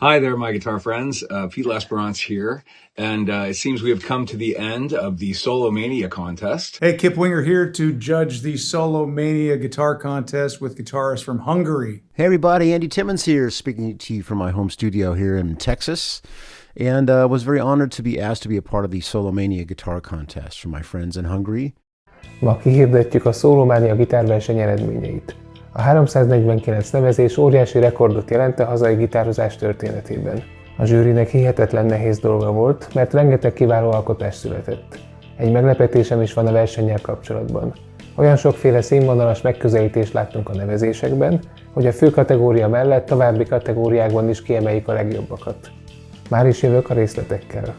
Hi there, my guitar friends. Pete Lesperance here, and it seems we have come to the end of the Szólómánia contest. Hey, Kip Winger here to judge the Szólómánia guitar contest with guitarists from Hungary. Hey everybody, Andy Timmons here, speaking to you from my home studio here in Texas, and was very honored to be asked to be a part of the Szólómánia guitar contest from my friends in Hungary. Ma kihirdetjük a Szólómánia Gitárverseny eredményeit. A 349 nevezés óriási rekordot jelent a hazai gitározás történetében. A zsűrinek hihetetlen nehéz dolga volt, mert rengeteg kiváló alkotás született. Egy meglepetésem is van a versennyel kapcsolatban. Olyan sokféle színvonalas megközelítést láttunk a nevezésekben, hogy a fő kategória mellett további kategóriákban is kiemeljük a legjobbakat. Már is jövök a részletekkel.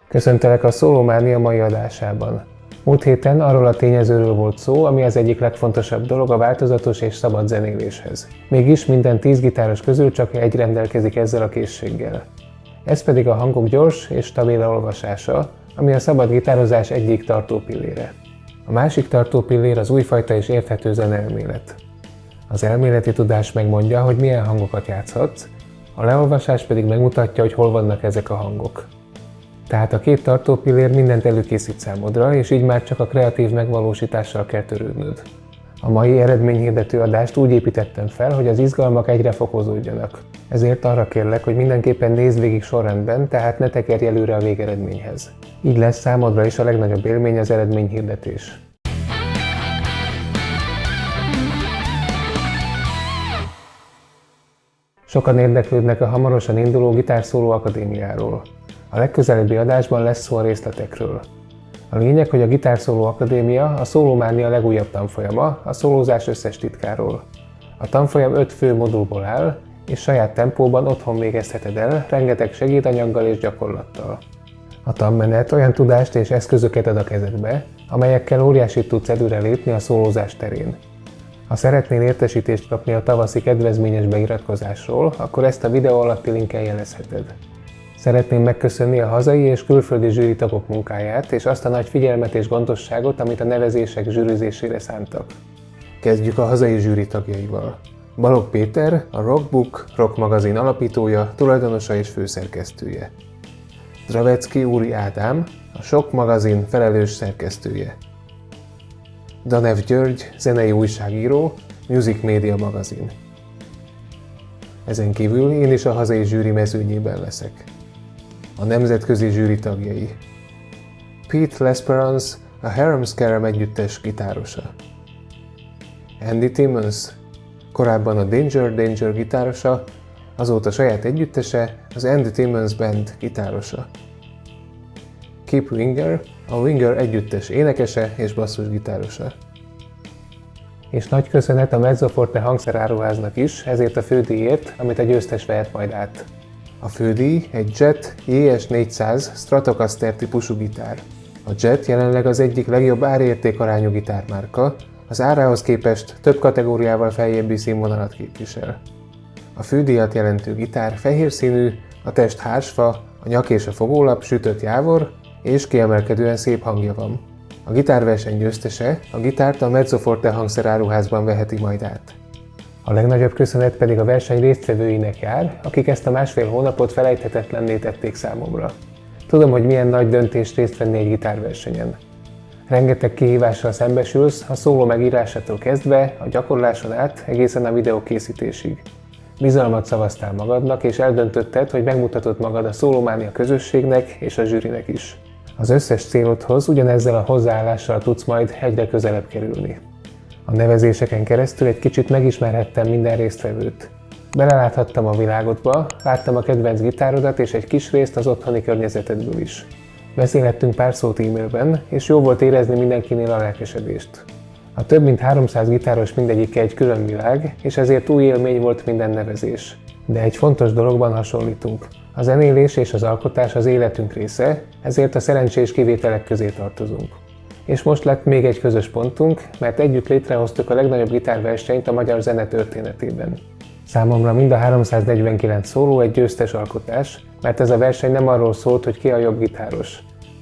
Köszöntelek a Szólómánia mai adásában. Múlt héten arról a tényezőről volt szó, ami az egyik legfontosabb dolog a változatos és szabad zenéléshez. Mégis minden 10 gitáros közül csak egy rendelkezik ezzel a készséggel. Ez pedig a hangok gyors és stabil olvasása, ami a szabad gitározás egyik tartópillére. A másik tartópillér az újfajta és érthető zeneelmélet. Az elméleti tudás megmondja, hogy milyen hangokat játszhatsz, a leolvasás pedig megmutatja, hogy hol vannak ezek a hangok. Tehát a két tartópillér mindent előkészít számodra, és így már csak a kreatív megvalósítással kell törődnöd. A mai eredményhirdető adást úgy építettem fel, hogy az izgalmak egyre fokozódjanak. Ezért arra kérlek, hogy mindenképpen nézd végig sorrendben, tehát ne tekerj előre a végeredményhez. Így lesz számodra is a legnagyobb élmény az eredményhirdetés. Sokan érdeklődnek a hamarosan induló Gitárszóló Akadémiáról. A legközelebbi adásban lesz szó a részletekről. A lényeg, hogy a Gitárszóló Akadémia a Szólómánia legújabb tanfolyama, a szólózás összes titkáról. A tanfolyam 5 fő modulból áll, és saját tempóban otthon végezheted el, rengeteg segédanyaggal és gyakorlattal. A tanmenet olyan tudást és eszközöket ad a kezedbe, amelyekkel óriásit tudsz előrelépni a szólózás terén. Ha szeretnél értesítést kapni a tavaszi kedvezményes beiratkozásról, akkor ezt a videó alatti linken jelezheted. Szeretném megköszönni a hazai és külföldi zsűritagok munkáját, és azt a nagy figyelmet és gondosságot, amit a nevezések zsűrizésére szántak. Kezdjük a hazai zsűri tagjaival. Balogh Péter, a Rockbook Rock magazin alapítója, tulajdonosa és főszerkesztője. Dravecki Úri Ádám, a Sok magazin felelős szerkesztője. Danev György, zenei újságíró, Music Media magazin. Ezen kívül én is a hazai zsűri mezőnyében leszek. A nemzetközi zsűri tagjai. Pete Lesperance, a Harem Scarem együttes gitárosa. Andy Timmons, korábban a Danger gitárosa, azóta saját együttese, az Andy Timmons Band gitárosa. Kip Winger, a Winger együttes énekese és basszusgitárosa. És nagy köszönet a Mezzoforte Hangszeráruháznak is, ezért a fődíjért, amit a győztes vehet majd át. A fődíj egy Jet JS400 Stratocaster típusú gitár. A Jet jelenleg az egyik legjobb árérték-arányú gitármárka, az árához képest több kategóriával feljebbi színvonalat képvisel. A fődíjat jelentő gitár fehér színű, a test hársfa, a nyak és a fogólap sütött jávor, és kiemelkedően szép hangja van. A gitárverseny győztese a gitárt a Mezzoforte Hangszeráruházban veheti majd át. A legnagyobb köszönet pedig a verseny résztvevőinek jár, akik ezt a másfél hónapot felejthetetlenné tették számomra. Tudom, hogy milyen nagy döntés részt venni egy gitárversenyen. Rengeteg kihívással szembesülsz, a szóló megírásától kezdve, a gyakorláson át, egészen a videó készítésig. Bizalmat szavaztál magadnak, és eldöntötted, hogy megmutatod magad a Szólómánia közösségnek és a zsűrinek is. Az összes célodhoz ugyanezzel a hozzáállással tudsz majd egyre közelebb kerülni. A nevezéseken keresztül egy kicsit megismerhettem minden résztvevőt. Beleláthattam a világodba, láttam a kedvenc gitárodat és egy kis részt az otthoni környezetedből is. Beszélhettünk pár szót e-mailben, és jó volt érezni mindenkinél a lelkesedést. A több mint 300 gitáros mindegyike egy külön világ, és ezért új élmény volt minden nevezés. De egy fontos dologban hasonlítunk. A zenélés és az alkotás az életünk része, ezért a szerencsés kivételek közé tartozunk. És most lett még egy közös pontunk, mert együtt létrehoztuk a legnagyobb gitárversenyt a magyar zene történetében. Számomra mind a 349 szóló egy győztes alkotás, mert ez a verseny nem arról szólt, hogy ki a jobb gitáros.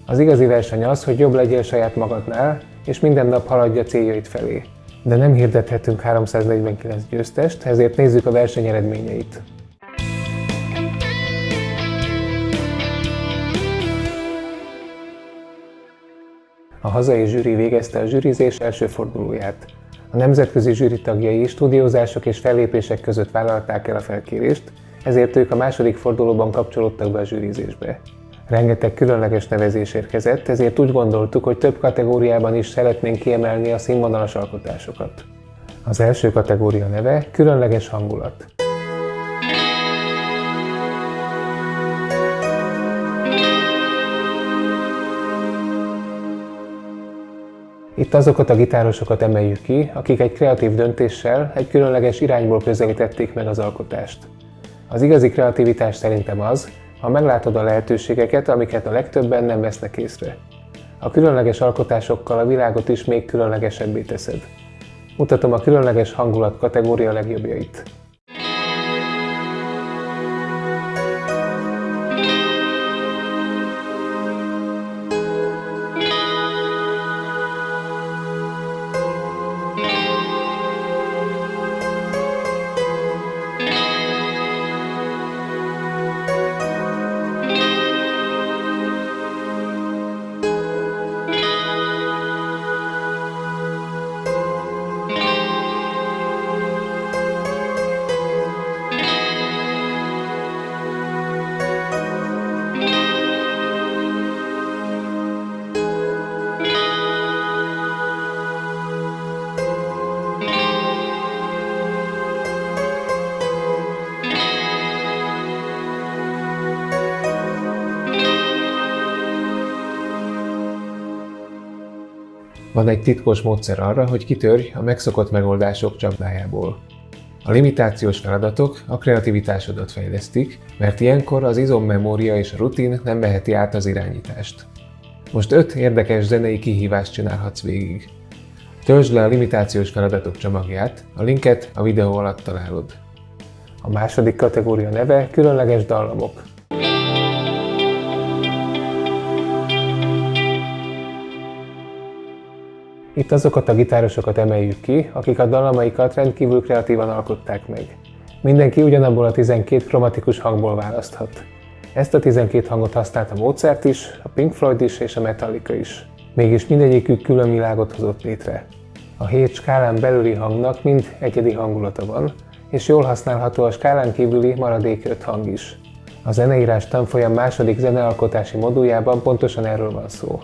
Az igazi verseny az, hogy jobb legyél saját magadnál, és minden nap haladja céljait felé. De nem hirdethetünk 349 győztest, ezért nézzük a verseny eredményeit. A hazai zsűri végezte a zsűrizés első fordulóját. A nemzetközi zsűri tagjai stúdiózások és fellépések között vállalták el a felkérést, ezért ők a második fordulóban kapcsolódtak be a zsűrizésbe. Rengeteg különleges nevezés érkezett, ezért úgy gondoltuk, hogy több kategóriában is szeretnénk kiemelni a színvonalas alkotásokat. Az első kategória neve Különleges Hangulat. Itt azokat a gitárosokat emeljük ki, akik egy kreatív döntéssel, egy különleges irányból közelítették meg az alkotást. Az igazi kreativitás szerintem az, ha meglátod a lehetőségeket, amiket a legtöbben nem vesznek észre. A különleges alkotásokkal a világot is még különlegesebbé teszed. Mutatom a Különleges Hangulat kategória legjobbjait. Van egy titkos módszer arra, hogy kitörj a megszokott megoldások csapdájából. A limitációs feladatok a kreativitásodat fejlesztik, mert ilyenkor az izommemória és a rutin nem veheti át az irányítást. Most 5 érdekes zenei kihívást csinálhatsz végig. Töltsd le a limitációs feladatok csomagját, a linket a videó alatt találod. A második kategória neve Különleges Dallamok. Itt azokat a gitárosokat emeljük ki, akik a dallamaikat rendkívül kreatívan alkották meg. Mindenki ugyanabból a 12 kromatikus hangból választhat. Ezt a 12 hangot használta Mozart is, a Pink Floyd is és a Metallica is. Mégis mindegyikük külön világot hozott létre. A 7 skálán belüli hangnak mind egyedi hangulata van, és jól használható a skálán kívüli maradék 5 hang is. A zeneírás tanfolyam második zenealkotási moduljában pontosan erről van szó.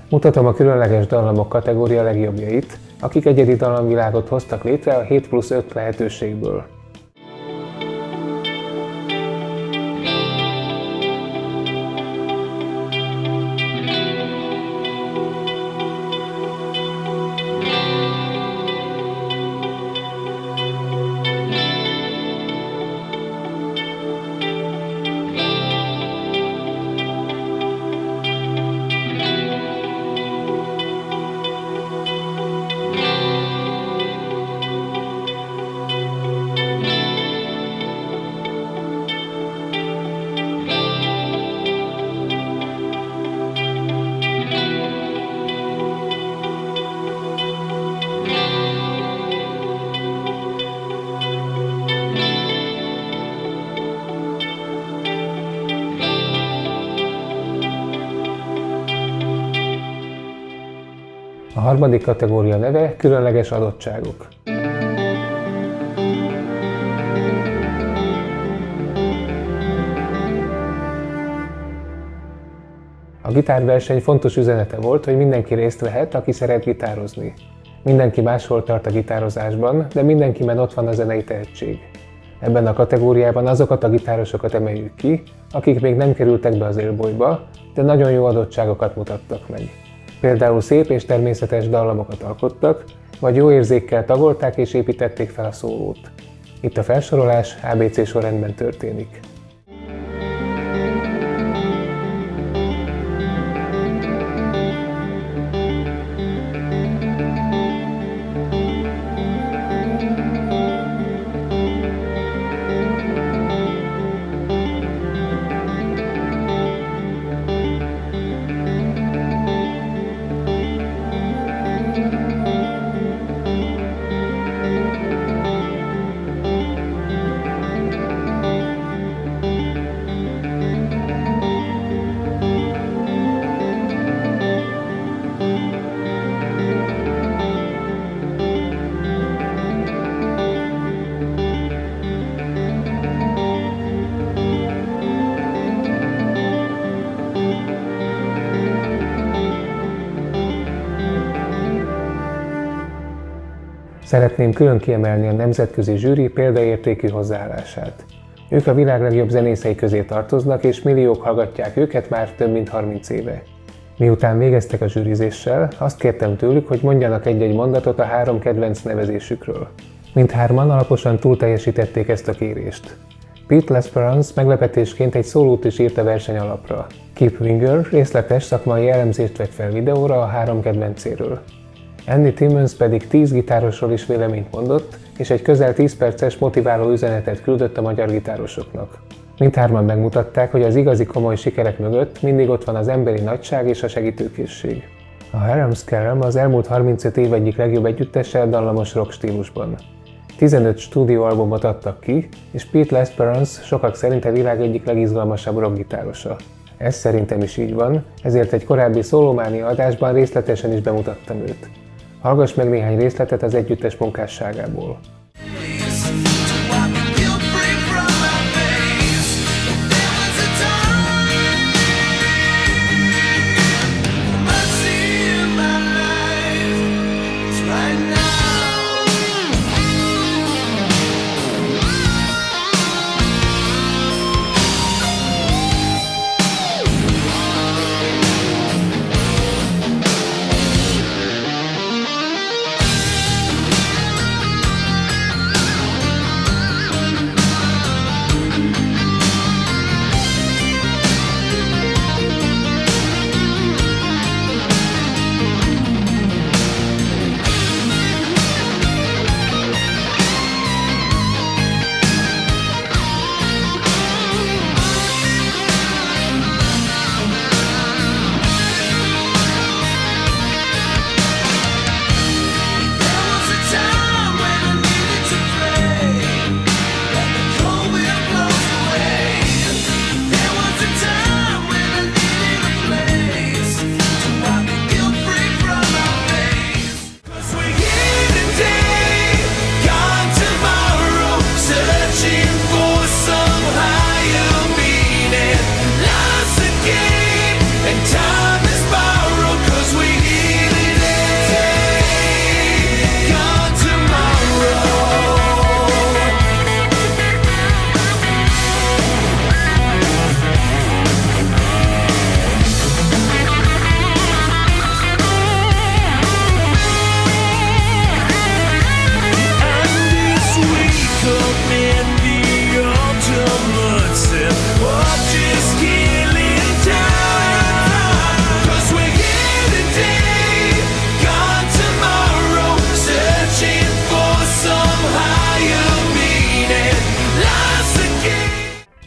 Mutatom a Különleges Dallamok kategória legjobbjait, akik egyedi dallamvilágot hoztak létre a 7+5 lehetőségből. A harmadik kategória neve Különleges Adottságok. A gitárverseny fontos üzenete volt, hogy mindenki részt vehet, aki szeret gitározni. Mindenki máshol tart a gitározásban, de mindenkiben ott van a zenei tehetség. Ebben a kategóriában azokat a gitárosokat emeljük ki, akik még nem kerültek be az élbolyba, de nagyon jó adottságokat mutattak meg. Például szép és természetes dallamokat alkottak, vagy jó érzékkel tagolták és építették fel a szólót. Itt a felsorolás ABC sorrendben történik. Szeretném külön kiemelni a nemzetközi zsűri példaértékű hozzáállását. Ők a világ legjobb zenészei közé tartoznak, és milliók hallgatják őket már több mint 30 éve. Miután végeztek a zsűrizéssel, azt kértem tőlük, hogy mondjanak egy-egy mondatot a 3 kedvenc nevezésükről. Mindhárman alaposan túlteljesítették ezt a kérést. Lesperance meglepetésként egy szólót is írt a verseny alapra. Kip Winger részletes szakmai elemzést vett fel videóra a 3 kedvencéről. Timmons pedig 10 gitárosról is véleményt mondott, és egy közel 10 perces motiváló üzenetet küldött a magyar gitárosoknak. Mindhárman megmutatták, hogy az igazi komoly sikerek mögött mindig ott van az emberi nagyság és a segítőkészség. A Harem Scarem az elmúlt 35 év egyik legjobb együttese a dallamos rock stílusban. 15 stúdióalbumot adtak ki, és Lesperance sokak szerint a világ egyik legizgalmasabb rockgitárosa. Ez szerintem is így van, ezért egy korábbi Szólómánia adásban részletesen is bemutattam őt. Hallgass meg néhány részletet az együttes munkásságából.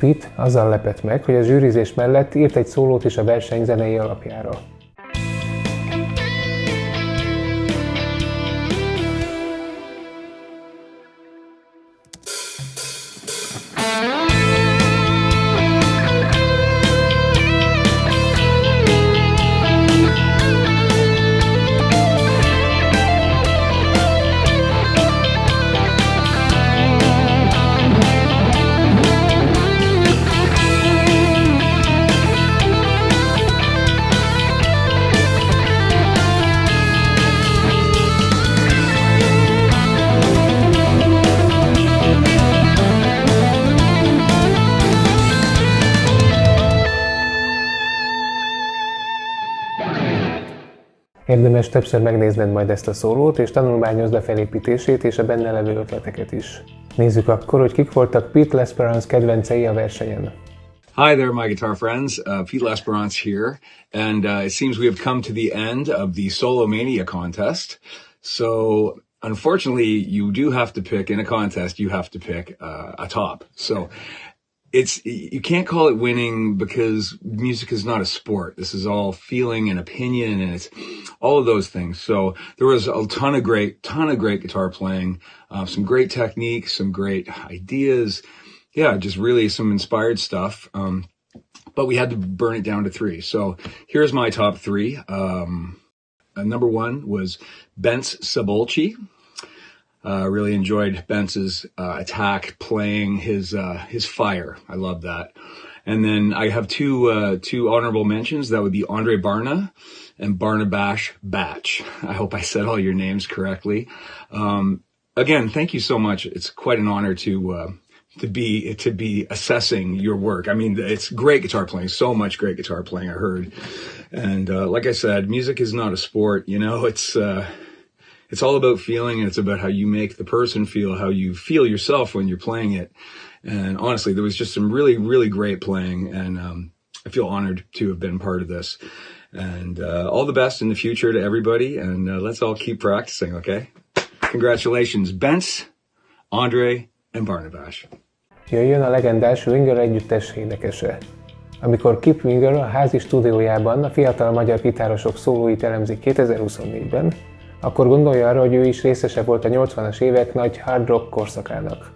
Pete azzal lepett meg, hogy a zsűrizés mellett írt egy szólót is a verseny zenei alapjára. Érdemes többször megnézned majd ezt a szólót, és tanulmányozd a felépítését és a benne levő ötleteket is. Nézzük akkor, hogy kik voltak Lesperance kedvencei a versenyen. Hi there, my guitar friends. Lesperance here, and it seems we have come to the end of the Szólómánia contest. So, unfortunately, you do have to pick, in a contest, you have to pick a top. So, you can't call it winning because music is not a sport. This is all feeling and opinion, and it's all of those things. So there was a ton of great guitar playing, some great technique, some great ideas. Yeah, just really some inspired stuff. But we had to burn it down to 3. So here's my top 3. Number 1 was Bence Sabolci. Really enjoyed Bence's attack, playing his fire. I love that. And then I have two honorable mentions. That would be Andre Barna and Barnabash Batch. I hope I said all your names correctly. again, thank you so much. It's quite an honor to be assessing your work. I mean, it's great guitar playing, so much great guitar playing, I heard. And like I said, music is not a sport, you know, it's all about feeling, and it's about how you make the person feel, how you feel yourself when you're playing it. And honestly, there was just some really, really great playing, and I feel honored to have been part of this. And all the best in the future to everybody, and let's all keep practicing, okay? Congratulations, Bence, Andre, and Barnabás. Jöjjön a legendás Winger együttes énekese. Amikor Kip Winger a házi stúdiójában a fiatal magyar gitárosok szólóit elemzi 2024-ben, akkor gondolja arra, hogy ő is részese volt a 80-as évek nagy hard rock korszakának.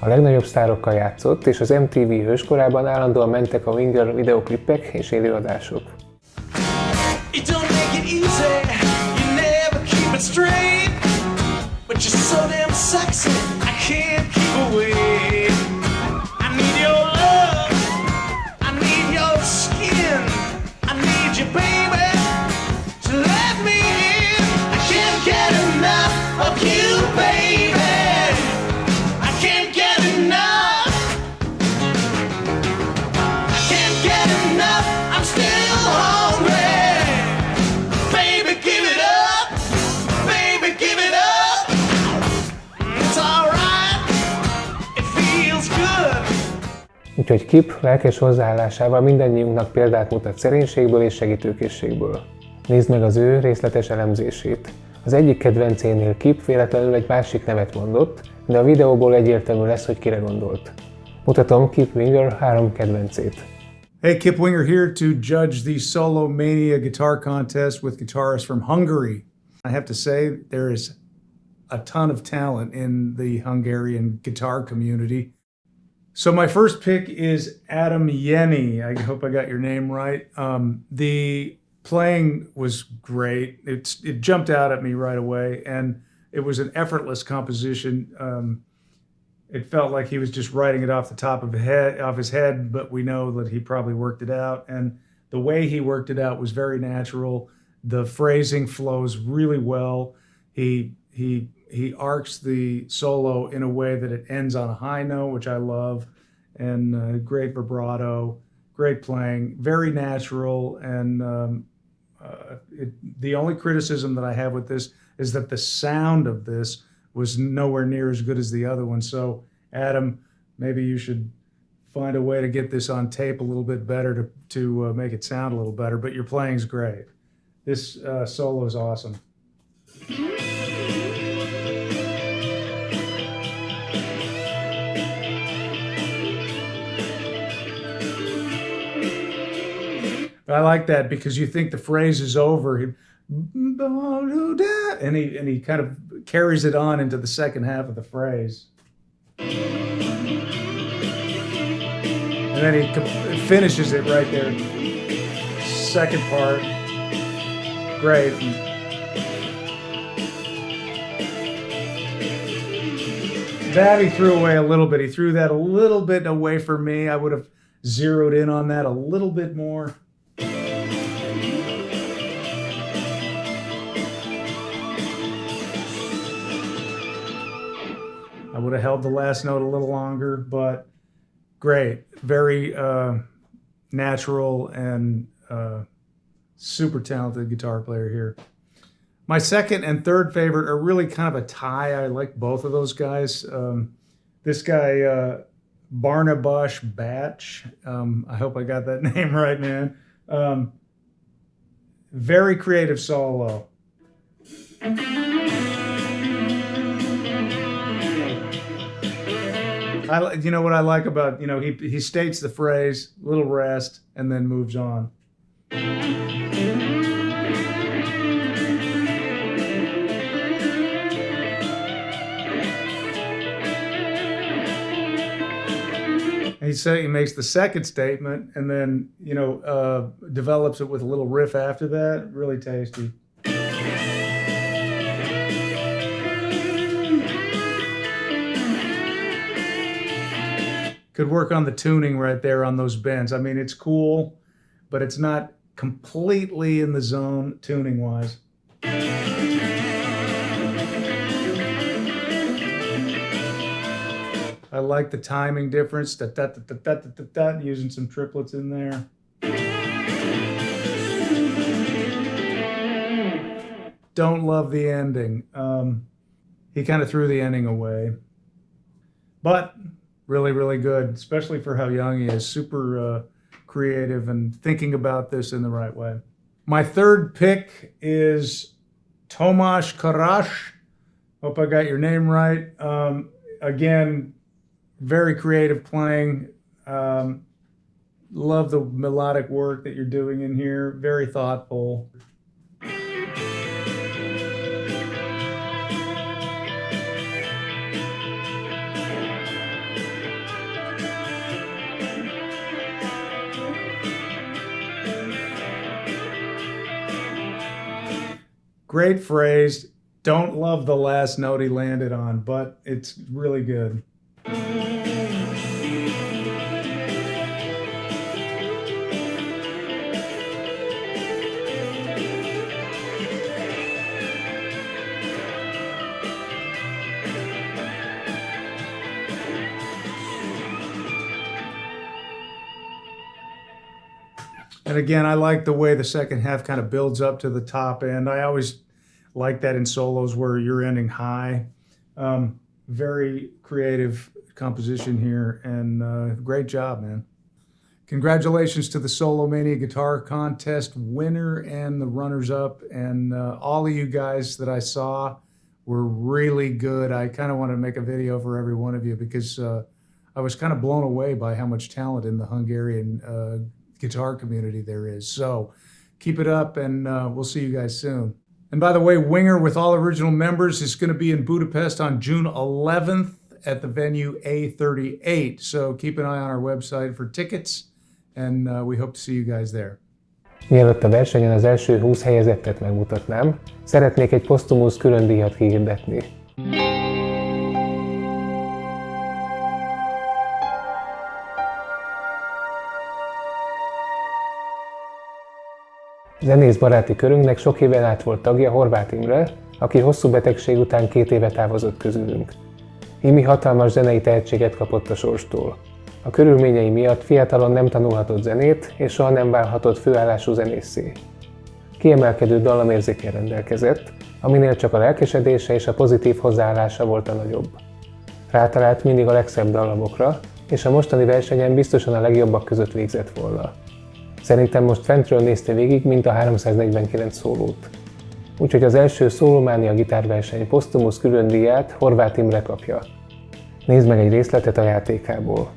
A legnagyobb sztárokkal játszott, és az MTV hőskorában állandóan mentek a Winger videoklipek és élőadások. Úgyhogy Kip lelkes hozzáállásával mindannyiunknak példát mutat szerénységből és segítőkészségből. Nézd meg az ő részletes elemzését. Az egyik kedvencénél Kip véletlenül egy másik nevet mondott, de a videóból egyértelmű lesz, hogy kire gondolt. Mutatom Kip Winger 3 kedvencét. Hey, Kip Winger here to judge the Szólómánia Guitar Contest with guitarists from Hungary. I have to say there is a ton of talent in the Hungarian guitar community. So my first pick is Eredmények. I hope I got your name right. The playing was great. It jumped out at me right away, and it was an effortless composition. It felt like he was just writing it off the top of his head, but we know that he probably worked it out. And the way he worked it out was very natural. The phrasing flows really well. He arcs the solo in a way that it ends on a high note, which I love, and great vibrato, great playing, very natural. And the only criticism that I have with this is that the sound of this was nowhere near as good as the other one. So, Adam, maybe you should find a way to get this on tape a little bit better to make it sound a little better. But your playing's great. This solo is awesome. I like that because you think the phrase is over, and he kind of carries it on into the second half of the phrase. And then he finishes it right there. Second part, great. That he threw away a little bit. He threw that a little bit away for me. I would have zeroed in on that a little bit more. I would have held the last note a little longer, but great. Very natural and super talented guitar player here. My second and third favorite are really kind of a tie. I like both of those guys. This guy, Barnabash Batch, I hope I got that name right, man. Very creative solo. You know what I like about, he states the phrase, little rest, and then moves on. He makes the second statement and then, develops it with a little riff after that. Really tasty. Could work on the tuning right there on those bends. I mean, it's cool, but it's not completely in the zone tuning-wise. I like the timing difference, using some triplets in there. Don't love the ending. He kind of threw the ending away. But really, really good, especially for how young he is. Super creative and thinking about this in the right way. My third pick is Tomáš Karaš. Hope I got your name right. Again, very creative playing. Love the melodic work that you're doing in here. Very thoughtful. Great phrase. Don't love the last note he landed on, but it's really good. And again, I like the way the second half kind of builds up to the top end. I always like that in solos where you're ending high. Very creative composition here, and great job, man. Congratulations to the Szólómánia Guitar Contest winner and the runners-up, and all of you guys that I saw were really good. I kind of want to make a video for every one of you because I was kind of blown away by how much talent in the Hungarian guitar community there is. So keep it up, and we'll see you guys soon. And by the way, Winger with all original members is going to be in Budapest on June 11th at the venue A38. So keep an eye on our website for tickets, and we hope to see you guys there. Mielőtt a versenyen az első 20 helyezettet megmutatnám, szeretnék egy posztumusz külön díjat kihirdetni. Zenész baráti körünknek sok éven át volt tagja Horváth Imre, aki hosszú betegség után 2 éve távozott közülünk. Imi hatalmas zenei tehetséget kapott a sorstól. A körülményei miatt fiatalon nem tanulhatott zenét, és soha nem válhatott főállású zenésszé. Kiemelkedő dallamérzékkel rendelkezett, aminél csak a lelkesedése és a pozitív hozzáállása volt a nagyobb. Rátalált mindig a legszebb dallamokra, és a mostani versenyen biztosan a legjobbak között végzett volna. Szerintem most fentről nézte végig, mint a 349 szólót. Úgyhogy az első Szólómánia Gitárverseny posztumusz külön díját Horváth Imre kapja. Nézd meg egy részletet a játékából.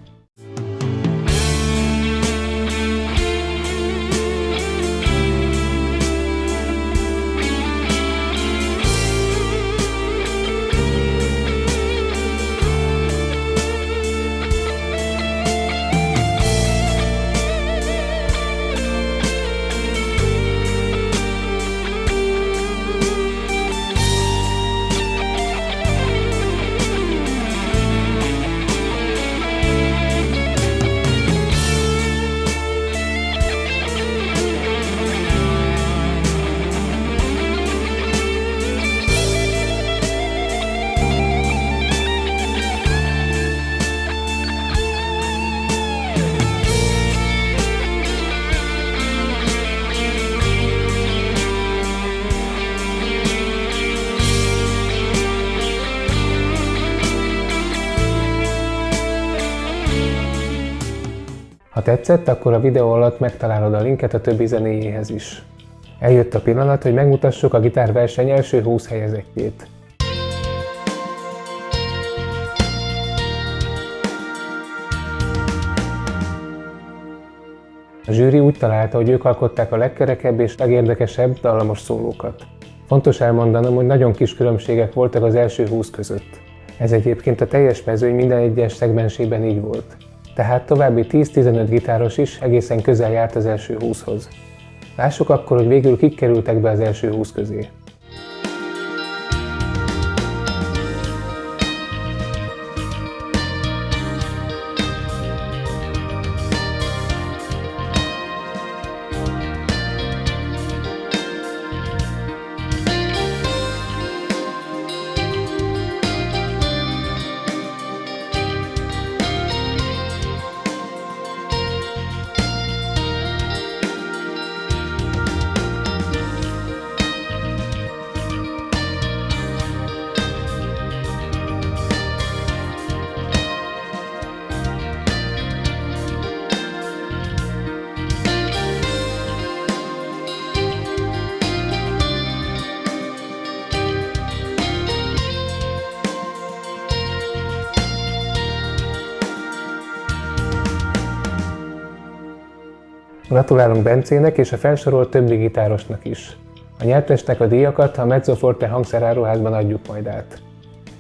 tetszett, akkor a videó alatt megtalálod a linket a többi zenéjéhez is. Eljött a pillanat, hogy megmutassuk a gitárverseny első 20 helyezettjét. A zsűri úgy találta, hogy ők alkották a legkerekebb és legérdekesebb dallamos szólókat. Fontos elmondanom, hogy nagyon kis különbségek voltak az első 20 között. Ez egyébként a teljes mezőny minden egyes szegmensében így volt. Tehát további 10-15 gitáros is egészen közel járt az első 20-hoz. Lássuk akkor, hogy végül kik kerültek be az első 20 közé. Gratulálunk Bencének és a felsorolt többi gitárosnak is. A nyertesnek a díjakat a Mezzoforte Hangszeráruházban adjuk majd át.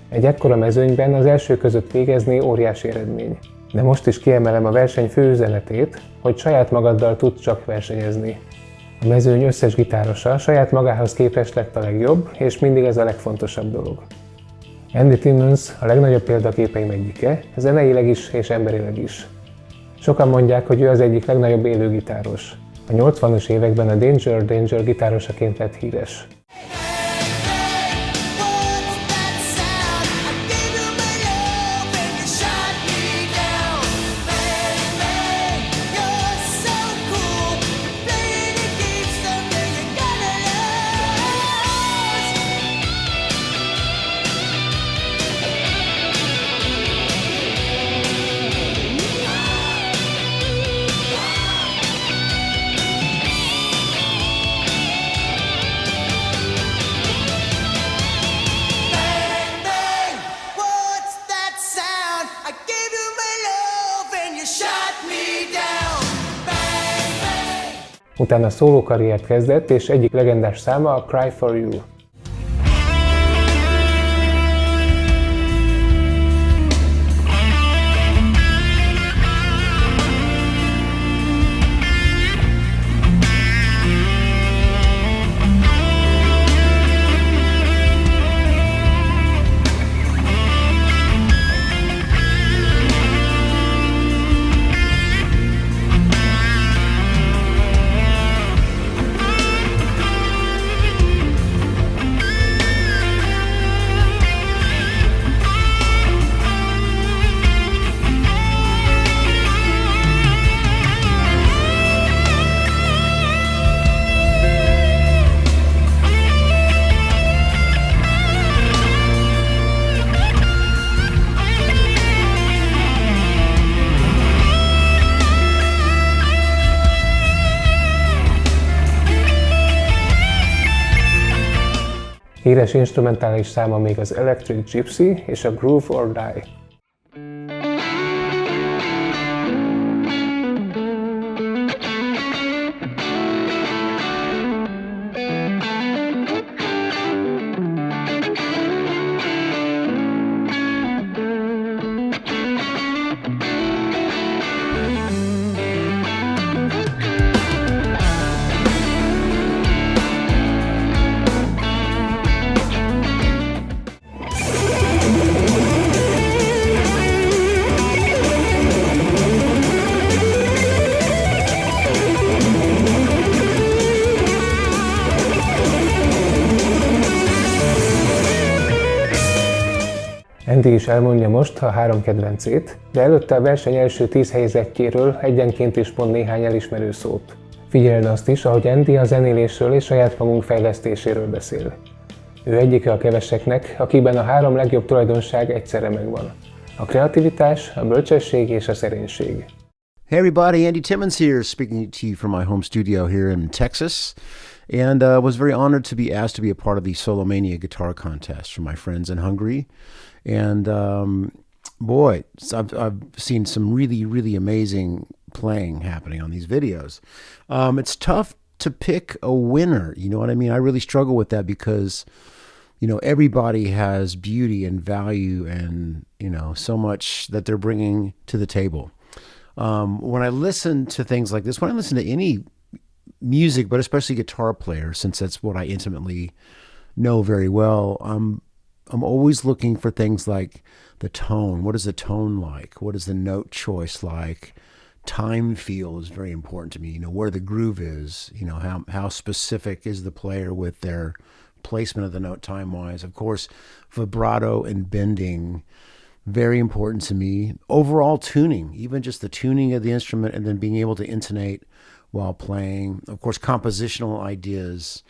Egy ekkora mezőnyben az első között végezni óriási eredmény. De most is kiemelem a verseny fő üzenetét, hogy saját magaddal tudsz csak versenyezni. A mezőny összes gitárosa saját magához képest lett a legjobb, és mindig ez a legfontosabb dolog. Andy Timmons a legnagyobb példaképeim egyike, zeneileg is és emberileg is. Sokan mondják, hogy ő az egyik legnagyobb élőgitáros. A 80-as években a Danger gitárosaként lett híres. Utána szólókarriert kezdett, és egyik legendás száma a Cry for You. Híres instrumentális száma még az Electric Gypsy és a Groove or Die. Andy is elmondja most a 3 kedvencét, de előtte a verseny első 10 helyezettjéről egyenként is mond néhány elismerő szót. Figyeld azt is, ahogy Andy a zenélésről és saját magunk fejlesztéséről beszél. Ő egyike a keveseknek, akiben a 3 legjobb tulajdonság egyszerre megvan. A kreativitás, a bölcsesség és a szerénység. Hey everybody, Andy Timmons here, speaking to you from my home studio here in Texas, and was very honored to be asked to be a part of the Szólómánia Guitar Contest from my friends in Hungary. And boy, I've seen some really, really amazing playing happening on these videos. It's tough to pick a winner, you know what I mean? I really struggle with that because, you know, everybody has beauty and value and, you know, so much that they're bringing to the table. When I listen to things like this, when I listen to any music, but especially guitar player, since that's what I intimately know very well, I'm always looking for things like the tone. What is the tone like? What is the note choice like? Time feel is very important to me. You know, where the groove is, you know, how specific is the player with their placement of the note time-wise. Of course, vibrato and bending, very important to me. Overall tuning, even just the tuning of the instrument and then being able to intonate while playing. Of course, compositional ideas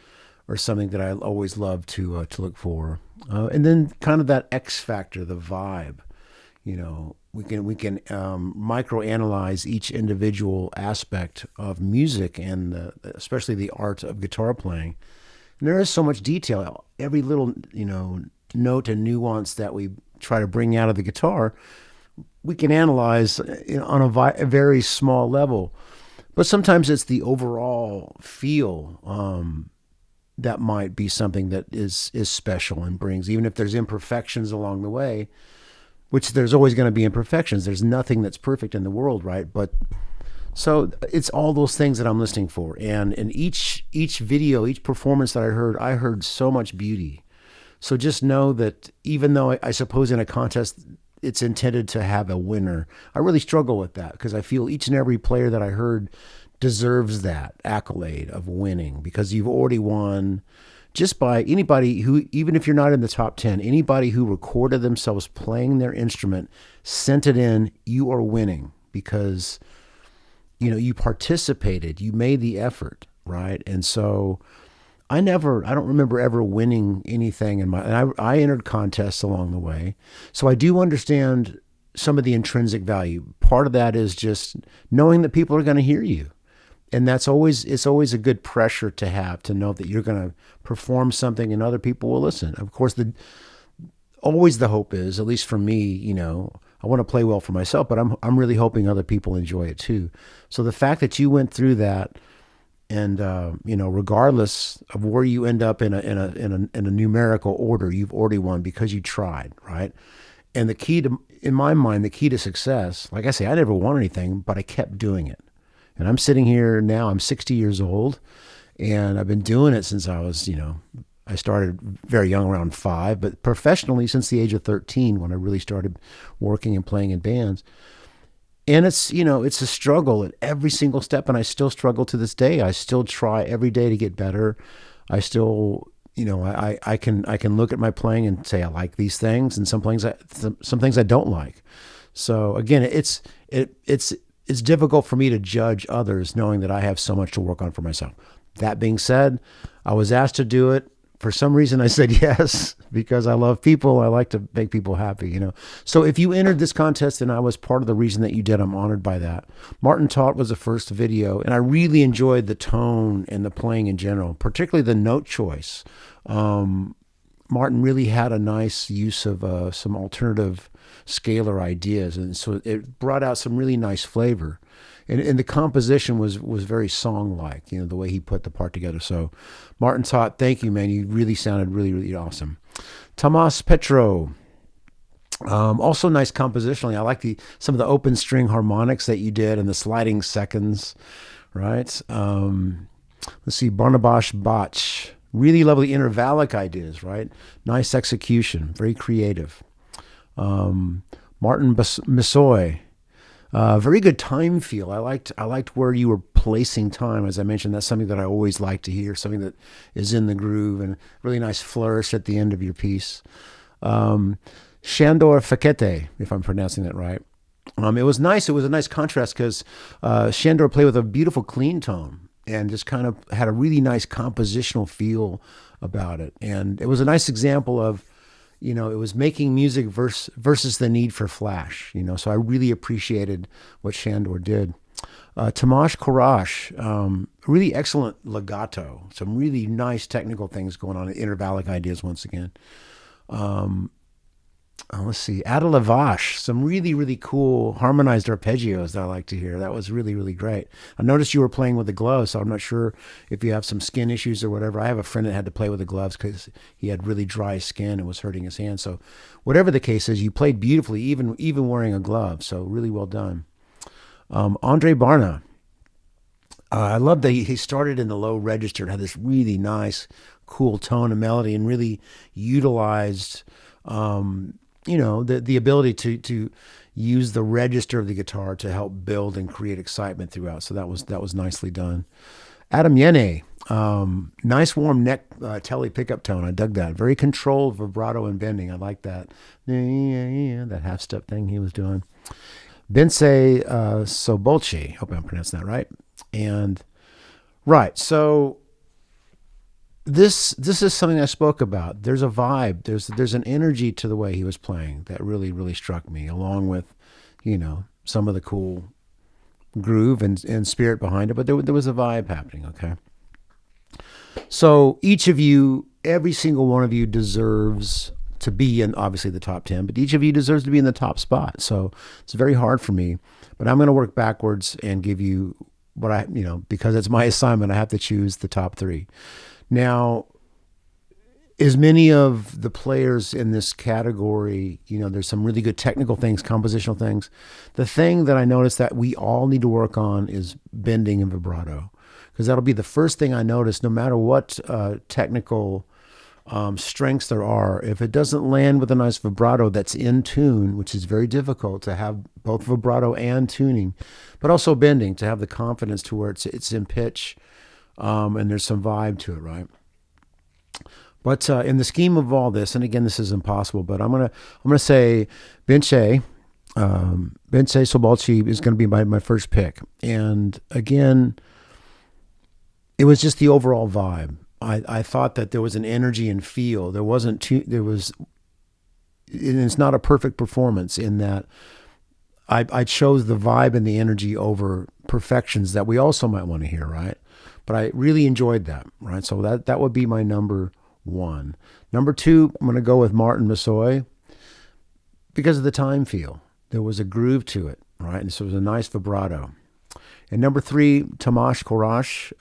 are something that I always love to look for. And then kind of that X factor, the vibe. You know, we can microanalyze each individual aspect of music and especially the art of guitar playing. And there is so much detail. Every little, you know, note and nuance that we try to bring out of the guitar, we can analyze, you know, on a very small level. But sometimes it's the overall feel that might be something that is special and brings, even if there's imperfections along the way, which there's always going to be imperfections. There's nothing that's perfect in the world, right? But so it's all those things that I'm listening for. And in each video, each performance that I heard so much beauty. So just know that even though I suppose in a contest it's intended to have a winner, I really struggle with that because I feel each and every player that I heard deserves that accolade of winning because you've already won just by anybody who, even if you're not in the top 10, anybody who recorded themselves playing their instrument, sent it in, you are winning because, you know, you participated, you made the effort, right? And so I don't remember ever winning anything and I entered contests along the way. So I do understand some of the intrinsic value. Part of that is just knowing that people are going to hear you. And it's always a good pressure to have, to know that you're going to perform something and other people will listen. Of course, always the hope is, at least for me, you know, I want to play well for myself, but I'm really hoping other people enjoy it too. So the fact that you went through that, and you know, regardless of where you end up in a numerical order, you've already won because you tried, right? And the key to, in my mind, the key to success, like I say, I never won anything, but I kept doing it. And I'm sitting here now, I'm 60 years old, and I've been doing it since I was, you know, I started very young, around 5, but professionally since the age of 13 when I really started working and playing in bands. And it's, you know, it's a struggle at every single step, and I still struggle to this day. I still try every day to get better. I still, you know, I can look at my playing and say I like these things, and some things I don't like. So again, it's difficult for me to judge others knowing that I have so much to work on for myself. That being said, I was asked to do it. For some reason, I said yes, because I love people. I like to make people happy, you know. So if you entered this contest and I was part of the reason that you did, I'm honored by that. Martin Taught was the first video, and I really enjoyed the tone and the playing in general, particularly the note choice. Martin really had a nice use of some alternative scalar ideas, and so it brought out some really nice flavor. And the composition was very song-like, you know, the way he put the part together. So, Martin Taught, thank you, man. You really sounded really, really awesome. Tomas Petro, also nice compositionally. I like some of the open string harmonics that you did and the sliding seconds, right? Let's see, Barnabas Bach, really lovely intervallic ideas, right? Nice execution, very creative. Martin Missoy, very good time feel. I liked where you were placing time. As I mentioned, that's something that I always like to hear, something that is in the groove, and really nice flourish at the end of your piece. Shandor Fakete, if I'm pronouncing that right. It was nice. It was a nice contrast because Shandor played with a beautiful clean tone and just kind of had a really nice compositional feel about it. And it was a nice example of, you know, it was making music versus the need for flash, you know, so I really appreciated what Shandor did. Tomasz Korász, really excellent legato. Some really nice technical things going on. Intervallic ideas once again. Let's see. Ada Lavash, some really, really cool harmonized arpeggios that I like to hear. That was really, really great. I noticed you were playing with the gloves, so I'm not sure if you have some skin issues or whatever. I have a friend that had to play with the gloves because he had really dry skin and was hurting his hand. So whatever the case is, you played beautifully, even wearing a glove. So really well done. Andre Barna. I love that he started in the low register and had this really nice, cool tone and melody, and really utilized, the ability to use the register of the guitar to help build and create excitement throughout. So that was nicely done. Adam Yene, nice warm neck telly pickup tone. I dug that. Very controlled vibrato and bending. I like that. That half step thing he was doing. Bence Sobolci, hope I'm pronouncing that right. And right, so this is something I spoke about. There's a vibe. There's an energy to the way he was playing that really, really struck me, along with, some of the cool groove and spirit behind it. But there was a vibe happening. Okay. So each of you, every single one of you, deserves to be in obviously the top 10, but each of you deserves to be in the top spot. So it's very hard for me, but I'm going to work backwards and give you what because it's my assignment, I have to choose the top 3. Now, as many of the players in this category, there's some really good technical things, compositional things. The thing that I noticed that we all need to work on is bending and vibrato, because that'll be the first thing I notice, no matter what technical strengths there are. If it doesn't land with a nice vibrato that's in tune, which is very difficult to have both vibrato and tuning, but also bending, to have the confidence to where it's in pitch, and there's some vibe to it, right? But in the scheme of all this, and again, this is impossible, but I'm gonna say Bence Sobolci is gonna be my first pick. And again, it was just the overall vibe. I thought that there was an energy and feel. And it's not a perfect performance in that I chose the vibe and the energy over perfections that we also might want to hear, right? But I really enjoyed that, right? So that would be my number 1. Number 2, I'm going to go with Martin Massoy because of the time feel. There was a groove to it, right? And so it was a nice vibrato. And number 3, Tomasz Korász.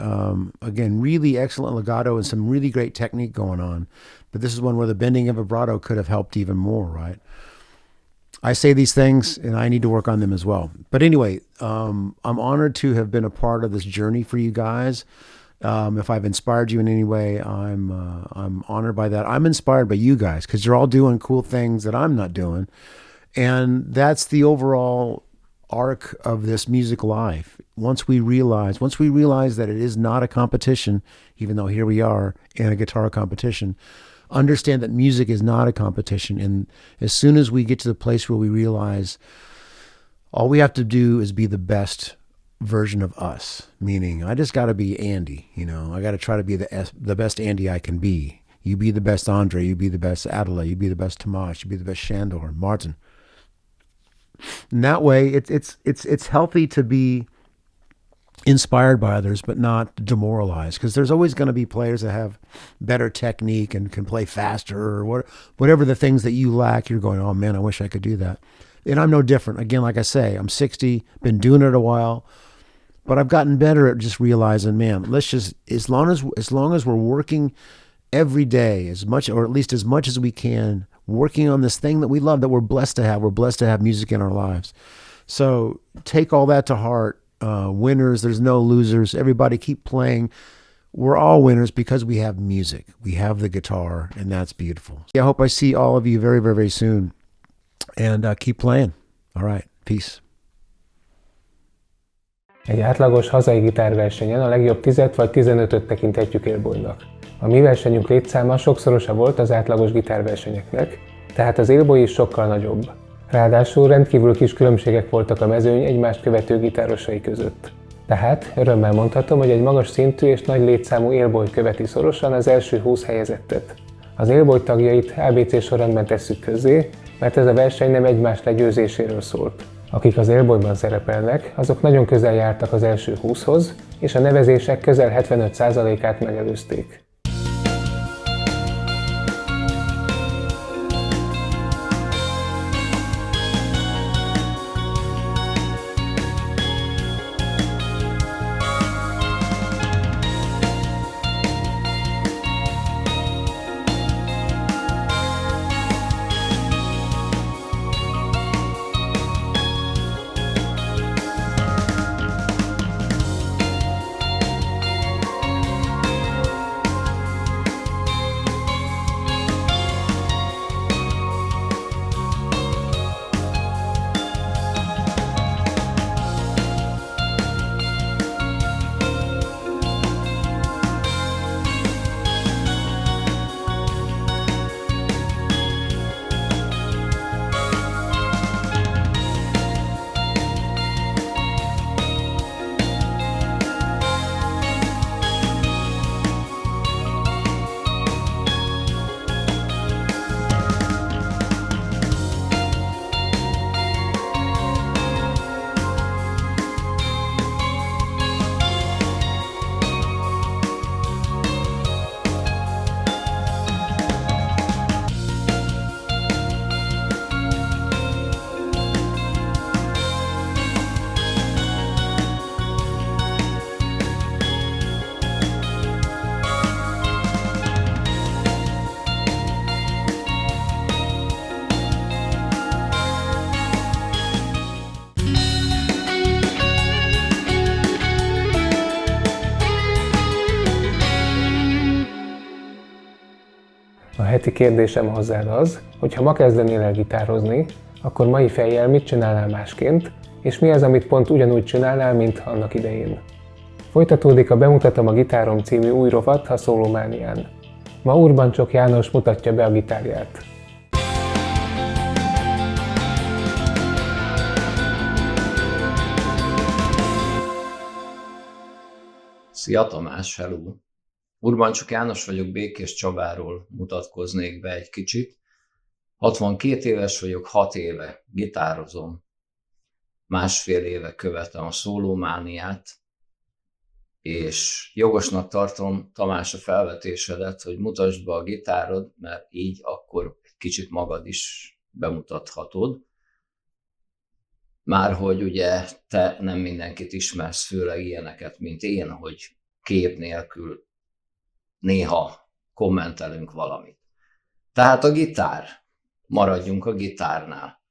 Again, really excellent legato and some really great technique going on. But this is one where the bending and vibrato could have helped even more, right? I say these things and I need to work on them as well. But anyway, I'm honored to have been a part of this journey for you guys. If I've inspired you in any way, I'm honored by that. I'm inspired by you guys because you're all doing cool things that I'm not doing. And that's the overall arc of this music life. Once we realize that it is not a competition, even though here we are in a guitar competition, understand that music is not a competition. And as soon as we get to the place where we realize all we have to do is be the best version of us, meaning I just got to be Andy, I got to try to be the best Andy I can be. You be the best Andre, you be the best Adela, you be the best Tomasz, you be the best Shandor, Martin. And that way, it's healthy to be inspired by others, but not demoralized, because there's always going to be players that have better technique and can play faster, or whatever the things that you lack. You're going, oh man, I wish I could do that. And I'm no different. Again, like I say, I'm 60, been doing it a while, but I've gotten better at just realizing, man, let's just as long as we're working every day as much, or at least as much as we can, working on this thing that we love, that we're blessed to have. We're blessed to have music in our lives. So take all that to heart. Winners, there's no losers. Everybody keep playing. We're all winners because we have music. We have the guitar, and that's beautiful. I hope I see all of you very, very, very soon. And keep playing. All right. Peace. Egy átlagos hazai gitárversenyen a legjobb 10 vagy 15-öt tekinthetjük élbolynak. A mi versenyünk létszáma sokszorosa volt az átlagos gitárversenyeknek, tehát az élboly is sokkal nagyobb. Ráadásul rendkívül kis különbségek voltak a mezőny egymást követő gitárosai között. Tehát örömmel mondhatom, hogy egy magas szintű és nagy létszámú élboly követi szorosan az első 20 helyezettet. Az élboly tagjait ABC sorrendben tesszük közzé, mert ez a verseny nem egymás legyőzéséről szólt. Akik az élbolyban szerepelnek, azok nagyon közel jártak az első 20-hoz, és a nevezések közel 75%-át megelőzték. A heti kérdésem hozzád az, hogy ha ma kezdenél el gitározni, akkor mai fejjel mit csinálnál másként, és mi az, amit pont ugyanúgy csinálnál, mint annak idején. Folytatódik a Bemutatom a gitárom című új rovat a Szólómánián. Ma Urbancsok János mutatja be a gitárját. Szia Tamás, hello! Urbancsok János vagyok, Békés Csabáról mutatkoznék be egy kicsit. 62 éves vagyok, 6 éve gitározom. Másfél éve követem a Szólómániát, és jogosnak tartom, Tamás, a felvetésedet, hogy mutasd be a gitárod, mert így akkor egy kicsit magad is bemutathatod. Márhogy ugye te nem mindenkit ismersz, főleg ilyeneket, mint én, hogy kép nélkül néha kommentelünk valamit. Tehát a gitár, maradjunk a gitárnál.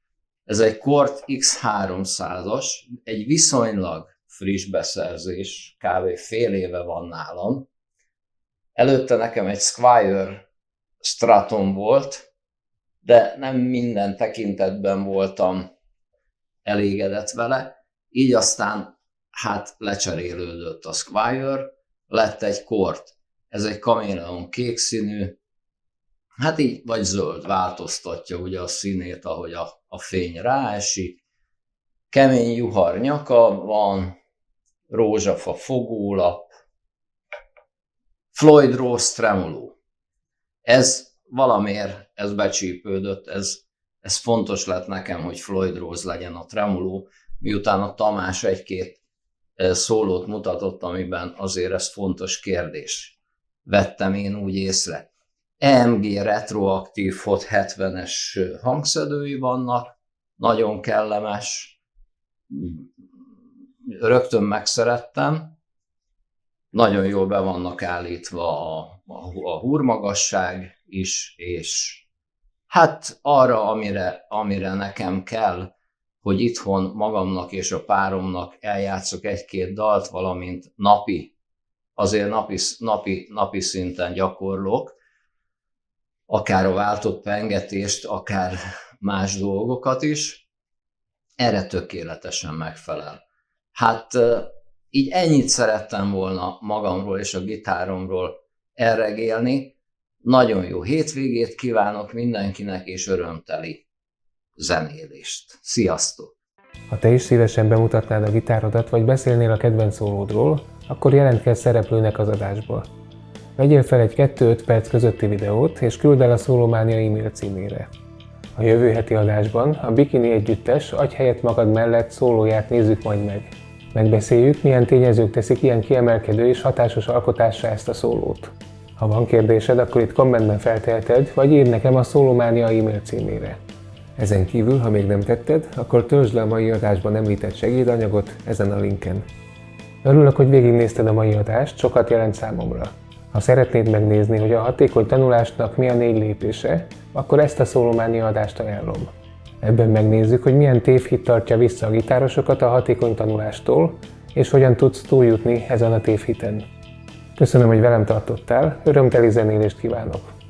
Ez egy Kort X300-as, egy viszonylag friss beszerzés, kb. Fél éve van nálam. Előtte nekem egy Squire Straton volt, de nem minden tekintetben voltam elégedett vele, így aztán hát lecserélődött a Squire, lett egy Kort. Ez egy kaméleon kék színű, hát így vagy zöld, változtatja ugye a színét, ahogy a fény ráesik. Kemény juhar nyaka van, rózsafa fogólap, Floyd Rose tremoló. Ez valamiért, ez becsípődött, ez fontos lett nekem, hogy Floyd Rose legyen a tremoló, miután a Tamás egy-két szólót mutatott, amiben azért ez fontos kérdés. Vettem én úgy észre. EMG retroaktív Hot 70-es hangszedői vannak, nagyon kellemes, rögtön megszerettem, nagyon jól be vannak állítva a húrmagasság is, és hát arra, amire nekem kell, hogy itthon magamnak és a páromnak eljátszok egy-két dalt, valamint azért napi szinten gyakorlok, akár a váltott pengetést, akár más dolgokat is, erre tökéletesen megfelel. Hát így ennyit szerettem volna magamról és a gitáromról elregélni. Nagyon jó hétvégét kívánok mindenkinek, és örömteli zenélést. Sziasztok! Ha te is szívesen bemutatnád a gitárodat, vagy beszélnél a kedvenc szólódról, akkor jelentkezz szereplőnek az adásba. Vegyél fel egy 2-5 perc közötti videót, és küld el a Szólómánia e-mail címére. A jövő heti adásban a Bikini együttes Adj helyet magad mellett szólóját nézzük majd meg. Megbeszéljük, milyen tényezők teszik ilyen kiemelkedő és hatásos alkotássá ezt a szólót. Ha van kérdésed, akkor itt kommentben felteheted, vagy írd nekem a Szólómánia e-mail címére. Ezen kívül, ha még nem tetted, akkor töltsd le a mai adásban említett segédanyagot ezen a linken. Örülök, hogy végignézted a mai adást, sokat jelent számomra. Ha szeretnéd megnézni, hogy a hatékony tanulásnak mi a 4 lépése, akkor ezt a Szólómánia adást ajánlom. Ebben megnézzük, hogy milyen tévhit tartja vissza a gitárosokat a hatékony tanulástól, és hogyan tudsz túljutni ezen a tévhiten. Köszönöm, hogy velem tartottál, örömteli zenélést kívánok!